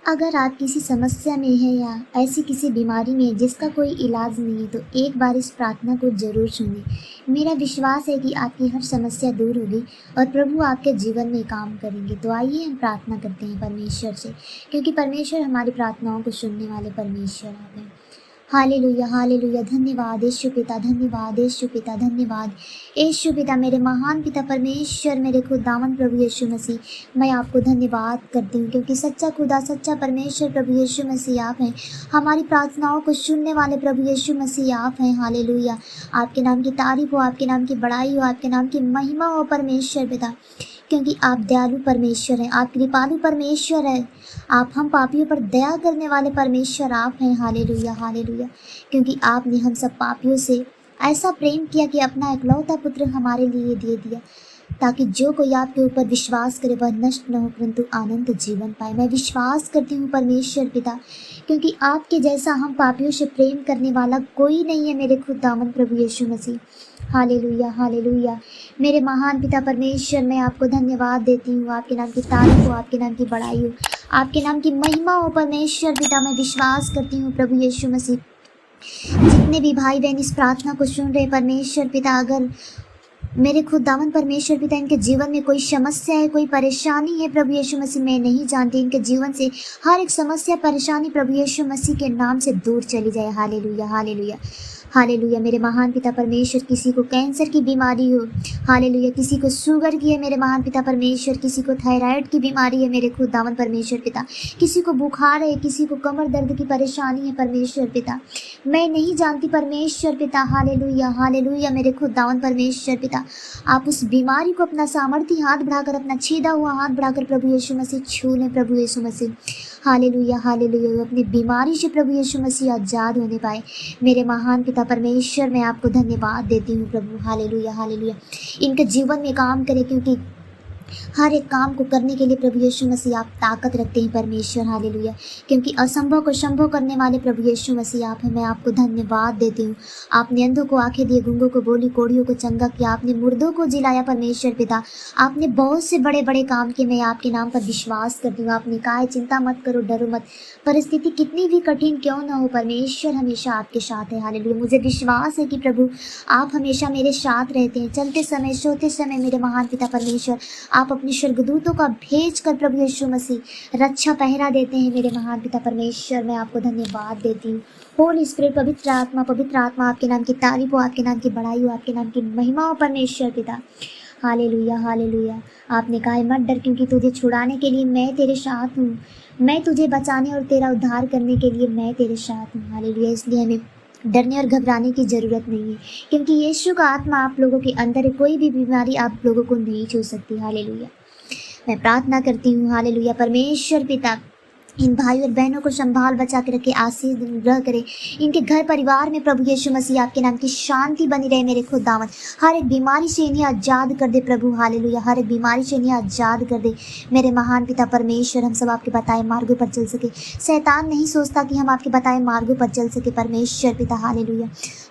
अगर आप किसी समस्या में हैं या ऐसी किसी बीमारी में जिसका कोई इलाज नहीं है, तो एक बार इस प्रार्थना को ज़रूर सुनें। मेरा विश्वास है कि आपकी हर समस्या दूर होगी और प्रभु आपके जीवन में काम करेंगे। तो आइए हम प्रार्थना करते हैं परमेश्वर से, क्योंकि परमेश्वर हमारी प्रार्थनाओं को सुनने वाले परमेश्वर आप हैं। Hallelujah, hallelujah. धन्यवाद यीशु पिता, धन्यवाद यीशु पिता, धन्यवाद यीशु पिता। मेरे महान पिता परमेश्वर, मेरे खुदावंद प्रभु यीशु मसीह, मैं आपको धन्यवाद करती हूँ, क्योंकि सच्चा खुदा, सच्चा परमेश्वर प्रभु यीशु मसीह आप हैं। हमारी प्रार्थनाओं को सुनने वाले प्रभु यीशु मसीह आप हैं। हालेलुया। आपके नाम की तारीफ हो, आपके नाम की बड़ाई हो, आपके नाम की महिमा हो परमेश्वर पिता, क्योंकि आप दयालु परमेश्वर हैं, आप कृपालु परमेश्वर हैं। आप हम पापियों पर दया करने वाले परमेश्वर आप हैं। Hallelujah, hallelujah. क्योंकि आपने हम सब पापियों से ऐसा प्रेम किया कि अपना इकलौता पुत्र हमारे लिए दे दिया, ताकि जो कोई आपके ऊपर विश्वास करे वह नष्ट न हो परंतु अनंत जीवन पाए। मैं विश्वास करती हूँ परमेश्वर पिता, क्योंकि आपके जैसा हम पापियों से प्रेम करने वाला कोई नहीं है मेरे खुदावंद प्रभु यीशु मसीह। Hallelujah, hallelujah. मेरे महान पिता परमेश्वर, मैं आपको धन्यवाद देती हूँ। आपके नाम की तारीफ हो, आपके नाम की बड़ाई हो, आपके नाम की महिमा हो परमेश्वर पिता। मैं विश्वास करती हूँ प्रभु यीशु मसीह, जितने भी भाई बहन इस प्रार्थना को सुन रहे परमेश्वर पिता, अगर मेरे खुदावन परमेश्वर पिता इनके जीवन में कोई समस्या है, कोई परेशानी है प्रभु यीशु मसीह, मैं नहीं जानती, इनके जीवन से हर एक समस्या परेशानी प्रभु यीशु मसीह के नाम से दूर चली जाए। Hallelujah, hallelujah, hallelujah. मेरे महान पिता परमेश्वर, किसी को कैंसर की बीमारी हो, हालेलुया, किसी को शुगर की है मेरे महान पिता परमेश्वर, किसी को थायराइड की बीमारी है मेरे खुदावन परमेश्वर पिता, किसी को बुखार है, किसी को कमर दर्द की परेशानी है परमेश्वर पिता, मैं नहीं जानती परमेश्वर पिता। Hallelujah, hallelujah. मेरे खुदावन परमेश्वर पिता, आप उस बीमारी को अपना सामर्थी हाथ बढ़ाकर, अपना छेदा हुआ हाथ बढ़ाकर प्रभु यीशु मसीह छू लें प्रभु यीशु मसीह। Hallelujah, hallelujah. अपनी बीमारी से प्रभु यीशु मसीह आज़ाद होने पाए। मेरे महान पिता परमेश्वर, मैं आपको धन्यवाद देती हूँ प्रभु। Hallelujah, hallelujah. इनके जीवन में काम करें, क्योंकि हर एक काम को करने के लिए प्रभु यीशु मसीह आप ताकत रखते हैं परमेश्वर। हालेलुया। क्योंकि असंभव को संभव करने वाले प्रभु यीशु मसीह आप हैं। मैं आपको धन्यवाद देती हूँ। आपने अंधों को आंखें दिए, गूंगों को बोली, कोढ़ियों को चंगा किया, आपने मुर्दों को जिलाया परमेश्वर पिता। आपने बहुत से बड़े बड़े काम किए। मैं आपके नाम पर विश्वास करती हूँ। आपने कहा है, चिंता मत करो, डरो मत, परिस्थिति कितनी भी कठिन क्यों ना हो, परमेश्वर हमेशा आपके साथ है। हालेलुया। मुझे विश्वास है कि प्रभु आप हमेशा मेरे साथ रहते हैं। चलते समय, सोते समय मेरे महान पिता परमेश्वर, आप अपने स्वर्गदूतों का भेज कर प्रभु यीशु मसीह रक्षा पहरा देते हैं मेरे महान पिता परमेश्वर। मैं आपको धन्यवाद देती हूँ। होली स्पिरिट, पवित्र आत्मा, आपके नाम की तारीफ हो, आपके नाम की बड़ाई हो, आपके नाम की महिमा हो परमेश्वर पिता। Hallelujah, hallelujah. आपने कहा है, मत डर, क्योंकि तुझे छुड़ाने के लिए मैं तेरे साथ हूँ, मैं तुझे बचाने और तेरा उद्धार करने के लिए मैं तेरे साथ हूँ। हालेलुया। इसलिए हमें डरने और घबराने की ज़रूरत नहीं है, क्योंकि यीशु का आत्मा आप लोगों के अंदर है। कोई भी बीमारी आप लोगों को नहीं छू सकती। हालेलुया। मैं प्रार्थना करती हूँ, हालेलुया, परमेश्वर पिता इन भाई और बहनों को संभाल बचा के रखे, आशीष ग्रह करे। इनके घर परिवार में प्रभु यीशु मसीह आपके नाम की शांति बनी रहे मेरे खुदावन। हर एक बीमारी से इन्हें आज़ाद कर दे प्रभु। हालेलुया। हर एक बीमारी से इन्हें आज़ाद कर दे मेरे महान पिता परमेश्वर। हम सब आपके बताए मार्गों पर चल सके। शैतान नहीं सोचता कि हम आपके बताए मार्गों पर चल सके परमेश्वर पिता। हालेलुया।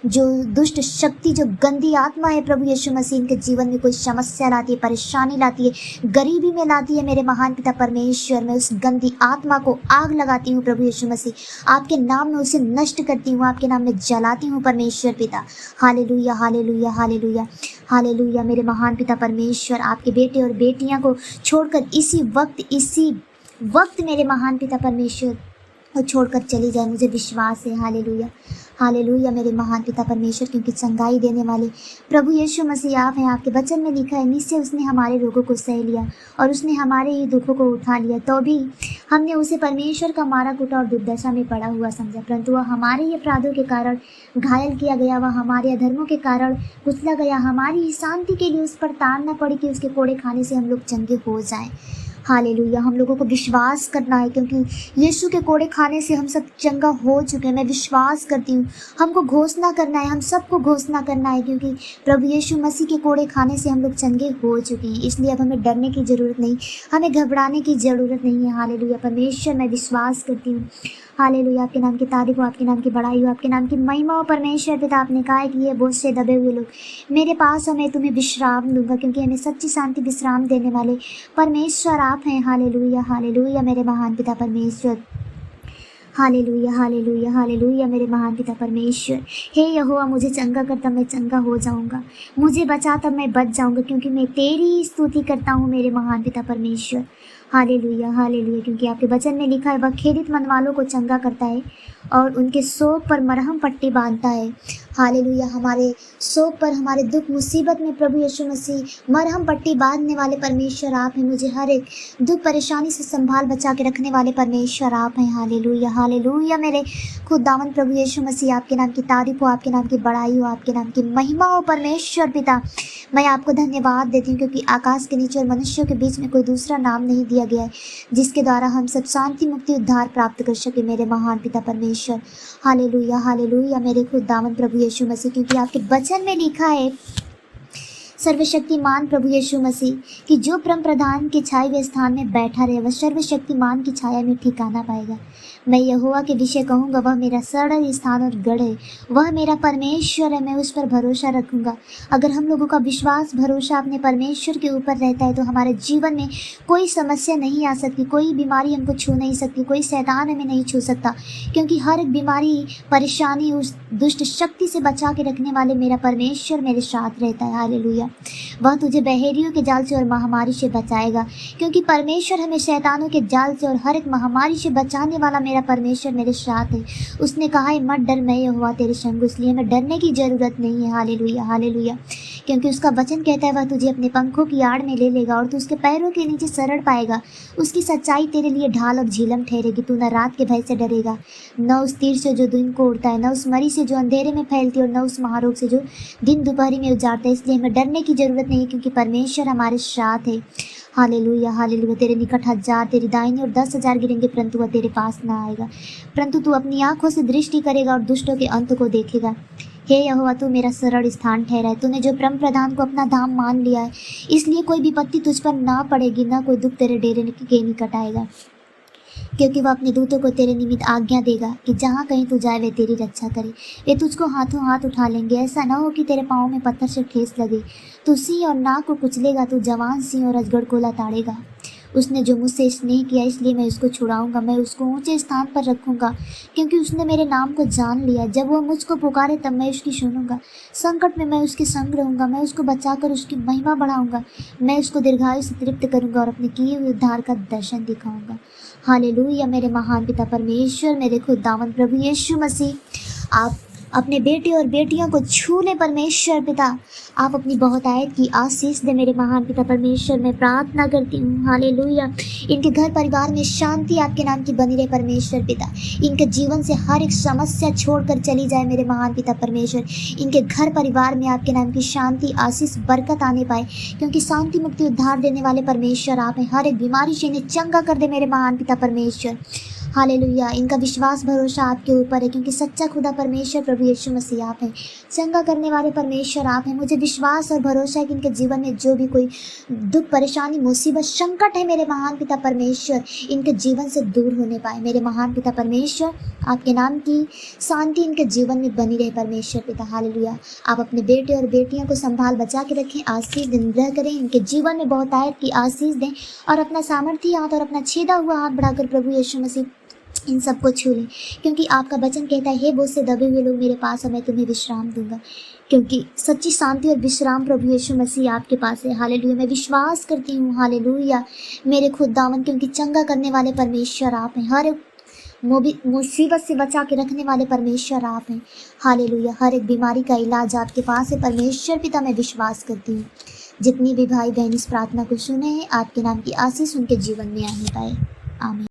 जो दुष्ट शक्ति, जो गंदी आत्मा है प्रभु यीशु मसीह, इनके जीवन में कोई समस्या लाती है, परेशानी लाती है, गरीबी में लाती है मेरे महान पिता परमेश्वर, मैं उस गंदी आत्मा को आग लगाती हूँ प्रभु यीशु मसीह। आपके नाम में उसे नष्ट करती हूँ, आपके नाम में जलाती हूँ परमेश्वर पिता। Hallelujah, hallelujah, hallelujah, hallelujah. मेरे महान पिता परमेश्वर, आपके बेटे और बेटियाँ को छोड़कर इसी वक्त मेरे महान पिता परमेश्वर और छोड़कर चली जाए, मुझे विश्वास है। Hallelujah, hallelujah. मेरे महान पिता परमेश्वर, क्योंकि चंगाई देने वाले प्रभु यीशु मसीह आप हैं। आपके वचन में लिखा है, निश्चय उसने हमारे रोगों को सह लिया और उसने हमारे ही दुखों को उठा लिया, तो भी हमने उसे परमेश्वर का मारा कूटा और दुर्दशा में पड़ा हुआ समझा, परंतु वह हमारे ही अपराधों के कारण घायल किया गया, वह हमारे अधर्मों के कारण कुचला गया। हमारी ही शांति के लिए उस पर तान न पड़ी कि उसके कोड़े खाने से हम लोग चंगे हो जाएं। हालेलुया। हम लोगों को विश्वास करना है, क्योंकि यीशु के कोड़े खाने से हम सब चंगा हो चुके हैं। मैं विश्वास करती हूँ। हमको घोषणा करना है, हम सबको घोषणा करना है, क्योंकि प्रभु यीशु मसीह के कोड़े खाने से हम लोग चंगे हो चुके हैं। इसलिए अब हमें डरने की ज़रूरत नहीं, हमें घबराने की ज़रूरत नहीं है। हालेलुया। परमेश्वर, मैं विश्वास करती हूँ। हालेलुया। आपके नाम की तारीफ हो, आपके नाम की बड़ाई हो, आपके नाम की महिमा हो परमेश्वर पिता। आपने कहा है कि ये बोझ से दबे हुए लोग मेरे पास, मैं तुम्हें विश्राम दूंगा, क्योंकि हमें सच्ची शांति विश्राम देने वाले परमेश्वर आप हैं। हालेलुया, हालेलुया मेरे महान पिता परमेश्वर। हालेलुया, हालेलुया, हालेलुया मेरे महान पिता परमेश्वर। हे यहोवा, मुझे चंगा कर तब मैं चंगा हो जाऊंगा, मुझे बचा तब मैं बच जाऊंगा, क्योंकि मैं तेरी स्तुति करता हूँ मेरे महान पिता परमेश्वर। हालेलुया, हालेलुया, क्योंकि आपके वचन में लिखा है, वह खेदित मन वालों को चंगा करता है और उनके शोक पर मरहम पट्टी बांधता है। हालेलुया, हमारे शोक पर, हमारे दुख मुसीबत में प्रभु यीशु मसीह मरहम पट्टी बांधने वाले परमेश्वर आप हैं। मुझे हर एक दुख परेशानी से संभाल बचा के रखने वाले परमेश्वर आप हैं। हालेलुया, हालेलुया मेरे खुदावंद प्रभु यीशु मसीह, आपके नाम की तारीफ हो, आपके नाम की बड़ाई हो, आपके नाम की महिमा हो परमेश्वर पिता। मैं आपको धन्यवाद देती हूँ, क्योंकि आकाश के नीचे और मनुष्यों के बीच में कोई दूसरा नाम नहीं दिया गया है जिसके द्वारा हम सब शांति, मुक्ति, उद्धार प्राप्त कर सके मेरे महान पिता परमेश्वर। हालेलुया, हालेलुया मेरे खुदावंद प्रभु यीशु मसीह, क्योंकि आपके वचन में लिखा है, सर्वशक्तिमान प्रभु यीशु मसीह, कि जो परम प्रधान के छाए हुए स्थान में बैठा रहे वह सर्वशक्तिमान की छाया में ठिकाना पाएगा। मैं यहोवा के विषय कहूँगा, वह मेरा सरल स्थान और गढ़ है, वह मेरा परमेश्वर है, मैं उस पर भरोसा रखूँगा। अगर हम लोगों का विश्वास, भरोसा अपने परमेश्वर के ऊपर रहता है तो हमारे जीवन में कोई समस्या नहीं आ सकती, कोई बीमारी हमको छू नहीं सकती, कोई शैतान हमें नहीं छू सकता, क्योंकि हर एक बीमारी, परेशानी उस दुष्ट शक्ति से बचा के रखने वाले मेरा परमेश्वर मेरे साथ रहता है। हालेलुया, वह तुझे बहेरियों के जाल से और महामारी से बचाएगा, क्योंकि परमेश्वर हमें शैतानों के जाल से और हर एक महामारी से बचाने वाला मेरा परमेश्वर मेरे साथ है। उसने कहा है, मत डर, मैं यहोवा तेरे संग, इसलिए हमें डरने की जरूरत नहीं है। हालेलुया, हालेलुया, क्योंकि उसका वचन कहता है, वह तुझे अपने पंखों की आड़ में ले लेगा और तू उसके पैरों के नीचे शरण पाएगा। उसकी सच्चाई तेरे लिए ढाल और झीलम ठहरेगी। तू न रात के भय से डरेगा, न उस तीर से जो दिन को उड़ता है, न उस मरी से जो अंधेरे में फैलती है, और न उस महारोग से जो दिन दोपहरी में उजाड़ता है। इसलिए हमें डरने की जरूरत नहीं, क्योंकि परमेश्वर हमारे साथ है। हालेलुया, हालेलुया, तेरे निकट 1000 तेरी दाहिनी और 10,000 गिरेंगे, परंतु वह तेरे पास ना आएगा। परंतु तू अपनी आंखों से दृष्टि करेगा और दुष्टों के अंत को देखेगा। हे यहोवा, तू मेरा सरल स्थान ठहरा है। तूने जो परम प्रधान को अपना धाम मान लिया है, इसलिए कोई विपत्ति तुझ पर ना पड़ेगी, ना कोई दुख तेरे डेरे के निकट आएगा, क्योंकि वह अपने दूतों को तेरे निमित्त आज्ञा देगा कि जहाँ कहीं तू जाए वे तेरी रक्षा करे। वे तुझको हाथों हाथ उठा लेंगे, ऐसा ना हो कि तेरे पाँव में पत्थर से ठेस लगे। तू सिंह और नाग को कुचलेगा, तू जवान सिंह और अजगर को लताड़ेगा। उसने जो मुझसे स्नेह किया, इसलिए मैं उसको छुड़ाऊंगा, मैं उसको ऊंचे स्थान पर रखूंगा, क्योंकि उसने मेरे नाम को जान लिया। जब वह मुझको पुकारे तब मैं उसकी सुनूंगा, संकट में मैं उसके संग रहूंगा, मैं उसको बचाकर उसकी महिमा बढ़ाऊंगा। मैं उसको दीर्घायु से तृप्त करूंगा और अपने किए हुए उद्धार का दर्शन दिखाऊंगा। हालेलुया मेरे महान पिता परमेश्वर, मेरे खुदावंद प्रभु यीशु मसीह, आप अपने बेटे और बेटियों को छू ले परमेश्वर पिता। आप अपनी बहुतायत की आशीष दे मेरे महान पिता परमेश्वर। मैं प्रार्थना करती हूँ, हालेलुया, इनके घर परिवार में शांति आपके नाम की बनी रहे परमेश्वर पिता। इनके जीवन से हर एक समस्या छोड़कर चली जाए मेरे महान पिता परमेश्वर। इनके घर परिवार में आपके नाम की शांति, आशीष, बरकत आने पाए, क्योंकि शांति, मुक्ति, उद्धार देने वाले परमेश्वर आप हैं। हर एक बीमारी से इन्हें चंगा कर दे मेरे महान पिता परमेश्वर। हालेलुया, इनका विश्वास, भरोसा आपके ऊपर है, क्योंकि सच्चा खुदा परमेश्वर प्रभु यीशु मसीह आप हैं। चंगा करने वाले परमेश्वर आप हैं। मुझे विश्वास और भरोसा है कि इनके जीवन में जो भी कोई दुख, परेशानी, मुसीबत, संकट है मेरे महान पिता परमेश्वर, इनके जीवन से दूर होने पाए मेरे महान पिता परमेश्वर। आपके नाम की शांति इनके जीवन में बनी रहे परमेश्वर पिता। हालेलुया, आप अपने बेटे और बेटियों को संभाल बचा के रखें, आशीष अनुग्रह करें, इनके जीवन में बहुतायत की आशीष दें, और अपना सामर्थ्य हाथ और अपना छेदा हुआ हाथ बढ़ाकर प्रभु यीशु मसीह इन सबको छू लें, क्योंकि आपका वचन कहता है, हे बोझ से दबे हुए लोग मेरे पास है, मैं तुम्हें विश्राम दूंगा। क्योंकि सच्ची शांति और विश्राम प्रभु यीशु मसीह आपके पास है। हालेलुया, मैं विश्वास करती हूँ, हालेलुया मेरे खुदावन, क्योंकि चंगा करने वाले परमेश्वर आप हैं। हर मुसीबत से बचा के रखने वाले परमेश्वर आप हैं। हालेलुया, हर एक बीमारी का इलाज आपके पास है परमेश्वर पिता। मैं विश्वास करती हूँ, जितनी भी भाई बहन इस प्रार्थना को सुने हैं, आपके नाम की आशीष उनके जीवन में आने पाए। आमीन।